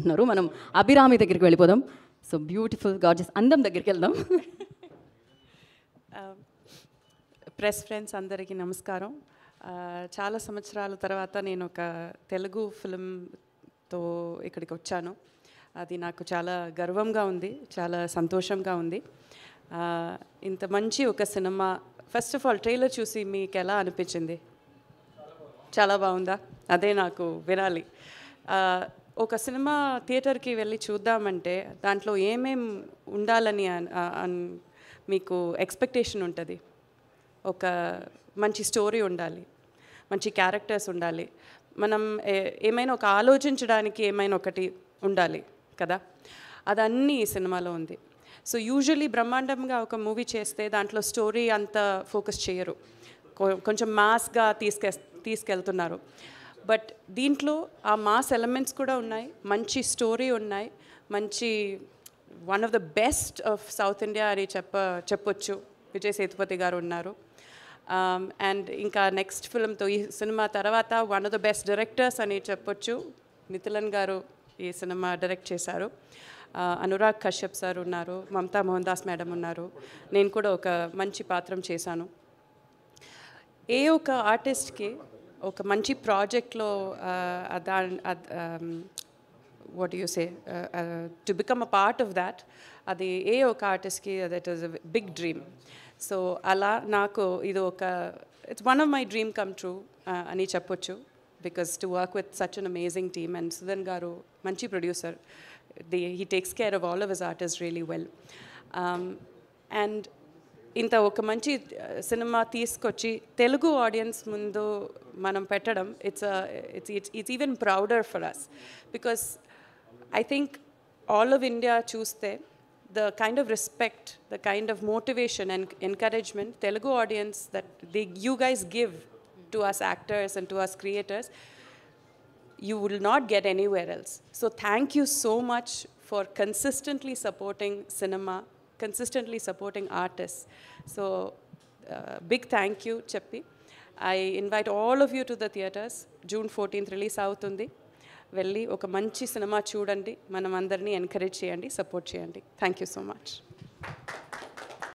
అంటున్నారు. మనం అభిరామి దగ్గరికి వెళ్ళిపోదాం. సో బ్యూటిఫుల్ గార్జియస్ అందం దగ్గరికి వెళ్దాం. ప్రెస్ ఫ్రెండ్స్ అందరికీ నమస్కారం. చాలా సంవత్సరాల తర్వాత నేను ఒక తెలుగు ఫిల్మ్తో ఇక్కడికి వచ్చాను. అది నాకు చాలా గర్వంగా ఉంది, చాలా సంతోషంగా ఉంది. ఇంత మంచి ఒక cinema, first of all trailer చూసి మీకు ఎలా అనిపించింది? చాలా బాగుందా? అదే నాకు వినాలి. ఒక సినిమా థియేటర్కి వెళ్ళి చూద్దామంటే దాంట్లో ఏమేం ఉండాలని మీకు ఎక్స్పెక్టేషన్ ఉంటుంది. ఒక మంచి స్టోరీ ఉండాలి, మంచి క్యారెక్టర్స్ ఉండాలి, మనం ఏమైనా ఒక ఆలోచించడానికి ఏమైనా ఒకటి ఉండాలి కదా. అదన్నీ ఈ సినిమాలో ఉంది. సో యూజువలీ బ్రహ్మాండంగా ఒక మూవీ చేస్తే దాంట్లో స్టోరీ అంతా ఫోకస్ చేయరు, కొంచెం మాస్గా తీసుకెళ్తున్నారు. బట్ దీంట్లో ఆ మాస్ ఎలిమెంట్స్ కూడా ఉన్నాయి, మంచి స్టోరీ ఉన్నాయి, మంచి one of the best of south India అని చెప్పొచ్చు. విజయ్ సేతుపతి గారు ఉన్నారు. అండ్ ఇంకా నెక్స్ట్ ఫిల్మ్తో ఈ సినిమా తర్వాత one of the best directors అని చెప్పొచ్చు. మిథులన్ గారు ఈ సినిమా డైరెక్ట్ చేశారు. అనురాగ్ కశ్యప్ సార్ ఉన్నారు, మమతా మోహన్ దాస్ మేడం ఉన్నారు, నేను కూడా ఒక మంచి పాత్రం చేశాను. ఏ ఒక ఆర్టిస్ట్కి ఒక మంచి ప్రాజెక్ట్లో what you say to become a part of that, అది ఏ ఒక ఆర్టిస్ట్కి that is a big dream. So అలా నాకు ఇది ఒక it's one of my dream come true అని చెప్పొచ్చు. Because to work with such an amazing team, and Sudhan garu మంచి producer. He takes care of all of his artists really well. And ఇంత ఒక మంచి సినిమా తీసుకొచ్చి తెలుగు ఆడియన్స్ ముందు మనం పెట్టడం, it's even prouder for us. Because I think all of India చూస్తే the kind of respect, the kind of motivation and encouragement Telugu audience that you guys give to us actors and to us creators, you will not get anywhere else. So thank you so much for consistently supporting cinema, consistently supporting artists. So big thank you Cheppi. I invite all of you to the theatres. June 14th release avutundi. వెళ్ళి ఒక మంచి cinema చూడండి, మనం అందరినీ encourage చేయండి, support చేయండి. Thank you so much.